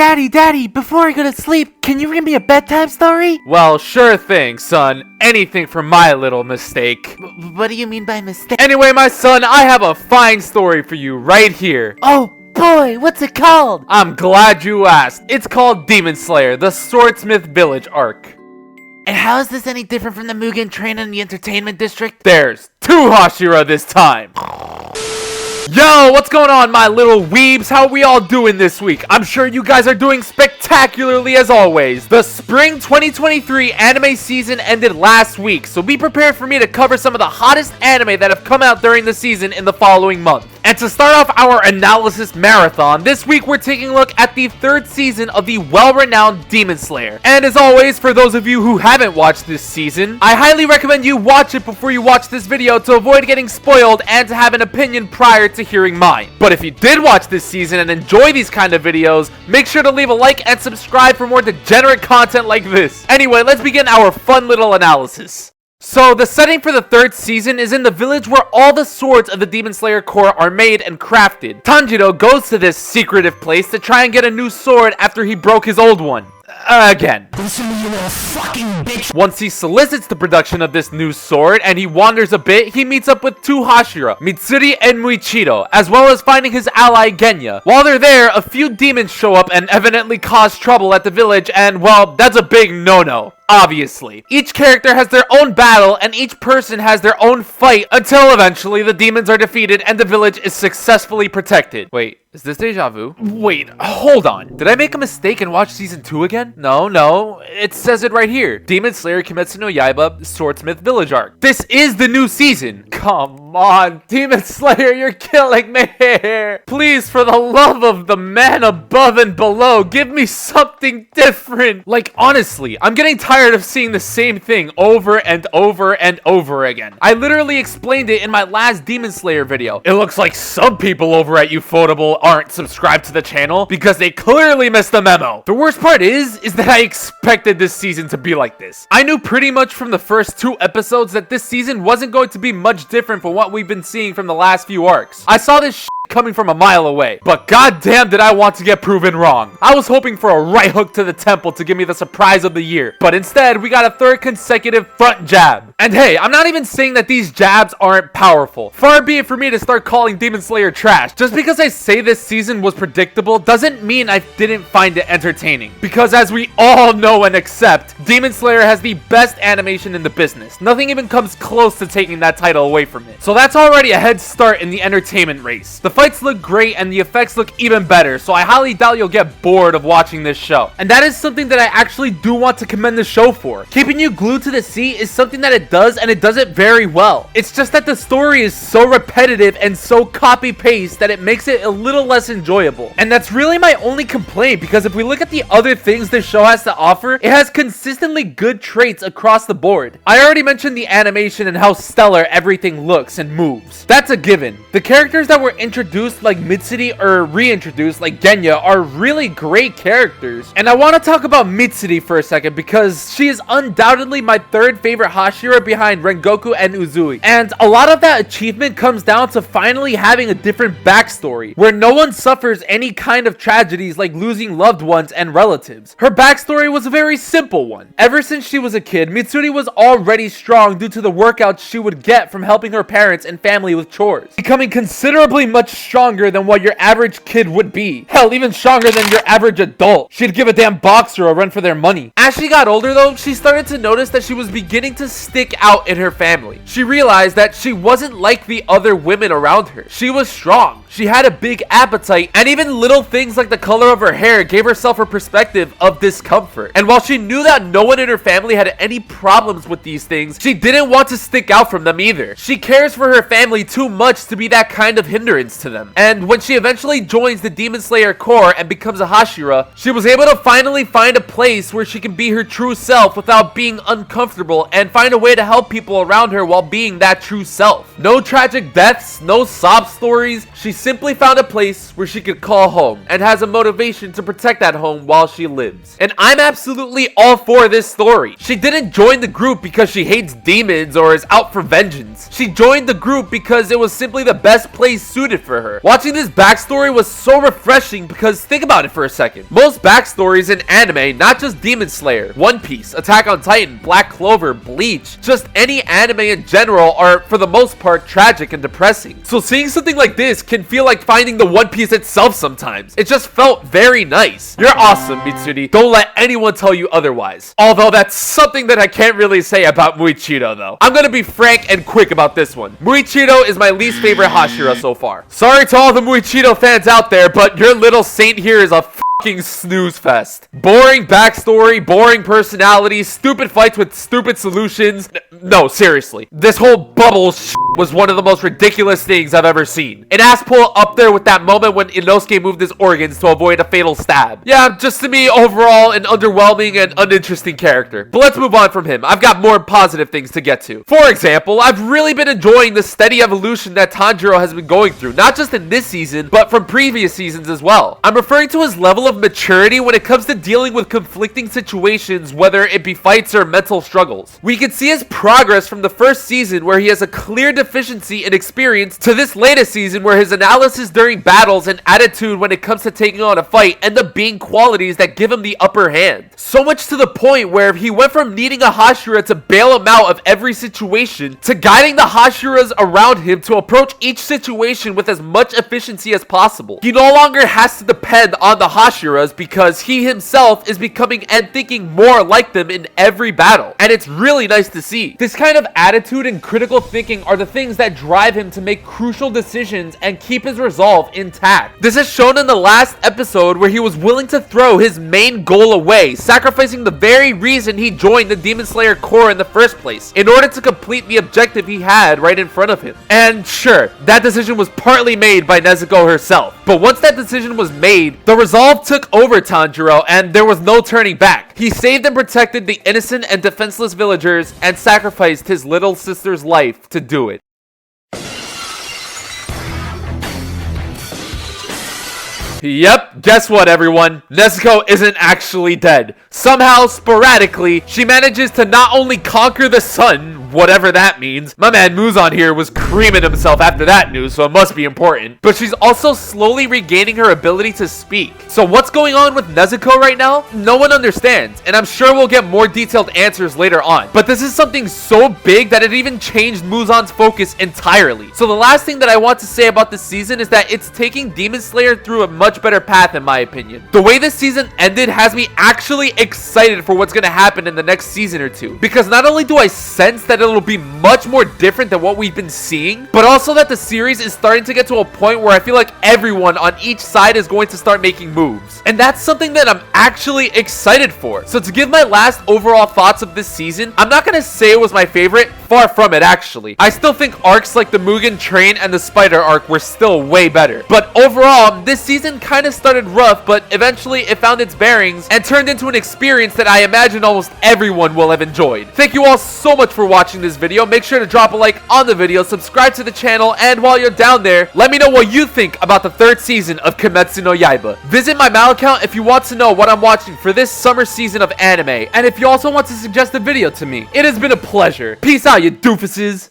Daddy, before I go to sleep, can you read me a bedtime story? Well, sure thing, son. Anything for my little mistake. What do you mean by mistake? Anyway, my son, I have a fine story for you right here. Oh boy, what's it called? I'm glad you asked. It's called Demon Slayer, the Swordsmith Village arc. And how is this any different from the Mugen Train in the Entertainment District? There's 2 Hashira this time. Yo, what's going on, my little weebs? How are we all doing this week? I'm sure you guys are doing spectacularly as always. The spring 2023 anime season ended last week, so be prepared for me to cover some of the hottest anime that have come out during the season in the following month. And to start off our analysis marathon, this week we're taking a look at the 3rd season of the well-renowned Demon Slayer. And as always, for those of you who haven't watched this season, I highly recommend you watch it before you watch this video to avoid getting spoiled and to have an opinion prior to hearing mine. But if you did watch this season and enjoy these kind of videos, make sure to leave a like and subscribe for more degenerate content like this. Anyway, let's begin our fun little analysis. So, the setting for the 3rd season is in the village where all the swords of the Demon Slayer Corps are made and crafted. Tanjiro goes to this secretive place to try and get a new sword after he broke his old one. Again. Listen to you little fucking bitch. Once he solicits the production of this new sword and he wanders a bit, he meets up with 2 Hashira, Mitsuri and Muichiro, as well as finding his ally Genya. While they're there, a few demons show up and evidently cause trouble at the village, and well, that's a big no-no. Obviously. Each character has their own battle and each person has their own fight until eventually the demons are defeated and the village is successfully protected. Wait, is this deja vu? Wait, hold on. Did I make a mistake and watch season 2 again? No. It says it right here. Demon Slayer Kimetsu no Yaiba Swordsmith Village arc. This is the new season. Come on, Demon Slayer, you're killing me here. Please, for the love of the man above and below, give me something different. Like, honestly, I'm getting tired of seeing the same thing over and over and over again. I literally explained it in my last Demon Slayer video. It looks like some people over at Ufotable aren't subscribed to the channel because they clearly missed the memo. The worst part is that I expected this season to be like this. I knew pretty much from the first 2 episodes that this season wasn't going to be much different from what we've been seeing from the last few arcs. I saw this coming from a mile away, but goddamn did I want to get proven wrong. I was hoping for a right hook to the temple to give me the surprise of the year, but instead we got a 3rd consecutive front jab. And hey, I'm not even saying that these jabs aren't powerful. Far be it for me to start calling Demon Slayer trash. Just because I say this season was predictable doesn't mean I didn't find it entertaining. Because as we all know and accept, Demon Slayer has the best animation in the business. Nothing even comes close to taking that title away from it. So that's already a head start in the entertainment race. The fights look great and the effects look even better, so I highly doubt you'll get bored of watching this show. And that is something that I actually do want to commend the show for. Keeping you glued to the seat is something that it does, and it does it very well. It's just that the story is so repetitive and so copy-paste that it makes it a little less enjoyable. And that's really my only complaint, because if we look at the other things this show has to offer, it has consistently good traits across the board. I already mentioned the animation and how stellar everything looks and moves. That's a given. The characters that were introduced like Mitsuri or reintroduced like Genya are really great characters. And I want to talk about Mitsuri for a second because she is undoubtedly my 3rd favorite Hashira behind Rengoku and Uzui. And a lot of that achievement comes down to finally having a different backstory where no one suffers any kind of tragedies like losing loved ones and relatives. Her backstory was a very simple one. Ever since she was a kid, Mitsuri was already strong due to the workouts she would get from helping her parents and family with chores, becoming considerably much stronger than what your average kid would be. Hell, even stronger than your average adult. She'd give a damn boxer a run for their money. As she got older though, she started to notice that she was beginning to stick out in her family. She realized that she wasn't like the other women around her. She was strong. She had a big appetite, and even little things like the color of her hair gave herself a perspective of discomfort. And while she knew that no one in her family had any problems with these things, she didn't want to stick out from them either. She cares for her family too much to be that kind of hindrance to them. And when she eventually joins the Demon Slayer Corps and becomes a Hashira, she was able to finally find a place where she can be her true self without being uncomfortable and find a way to help people around her while being that true self. No tragic deaths, no sob stories. She simply found a place where she could call home and has a motivation to protect that home while she lives. And I'm absolutely all for this story. She didn't join the group because she hates demons or is out for vengeance. She joined the group because it was simply the best place suited for her. Watching this backstory was so refreshing because think about it for a second. Most backstories in anime, not just Demon Slayer, One Piece, Attack on Titan, Black Clover, Bleach, just any anime in general are for the most part tragic and depressing. So seeing something like this can feel like finding the One Piece itself sometimes. It just felt very nice. You're awesome, Mitsuri. Don't let anyone tell you otherwise. Although that's something that I can't really say about Muichiro though. I'm gonna be frank and quick about this one. Muichiro is my least favorite Hashira so far. Sorry to all the Muichiro fans out there, but your little saint here is a snooze fest. Boring backstory, boring personality, stupid fights with stupid solutions. No, seriously. This whole bubble was one of the most ridiculous things I've ever seen. An ass pull up there with that moment when Inosuke moved his organs to avoid a fatal stab. Yeah, just to me, overall, an underwhelming and uninteresting character. But let's move on from him. I've got more positive things to get to. For example, I've really been enjoying the steady evolution that Tanjiro has been going through, not just in this season, but from previous seasons as well. I'm referring to his level of maturity when it comes to dealing with conflicting situations, whether it be fights or mental struggles. We can see his progress from the first season where he has a clear deficiency in experience to this latest season where his analysis during battles and attitude when it comes to taking on a fight end up being qualities that give him the upper hand. So much to the point where he went from needing a Hashira to bail him out of every situation to guiding the Hashiras around him to approach each situation with as much efficiency as possible. He no longer has to depend on the Hashiras because he himself is becoming and thinking more like them in every battle. And it's really nice to see. This kind of attitude and critical thinking are the things that drive him to make crucial decisions and keep his resolve intact. This is shown in the last episode where he was willing to throw his main goal away, sacrificing the very reason he joined the Demon Slayer Corps in the first place, in order to complete the objective he had right in front of him. And sure, that decision was partly made by Nezuko herself, but once that decision was made, the resolve took over Tanjiro and there was no turning back. He saved and protected the innocent and defenseless villagers and sacrificed his little sister's life to do it. Yep, guess what everyone? Nezuko isn't actually dead. Somehow, sporadically, she manages to not only conquer the sun, whatever that means. My man Muzan here was creaming himself after that news, so it must be important. But she's also slowly regaining her ability to speak. So what's going on with Nezuko right now? No one understands, and I'm sure we'll get more detailed answers later on. But this is something so big that it even changed Muzan's focus entirely. So the last thing that I want to say about this season is that it's taking Demon Slayer through a much better path in my opinion. The way this season ended has me actually excited for what's going to happen in the next season or two. Because not only do I sense that it'll be much more different than what we've been seeing, but also that the series is starting to get to a point where I feel like everyone on each side is going to start making moves. And that's something that I'm actually excited for. So to give my last overall thoughts of this season, I'm not going to say it was my favorite, far from it actually. I still think arcs like the Mugen Train and the Spider arc were still way better. But overall, this season kind of started rough, but eventually it found its bearings and turned into an experience that I imagine almost everyone will have enjoyed. Thank you all so much for watching this video. Make sure to drop a like on the video, subscribe to the channel, and while you're down there, let me know what you think about the third season of Kimetsu no Yaiba. Visit my Mal account if you want to know what I'm watching for this summer season of anime, and if you also want to suggest a video to me. It has been a pleasure. Peace out, you doofuses.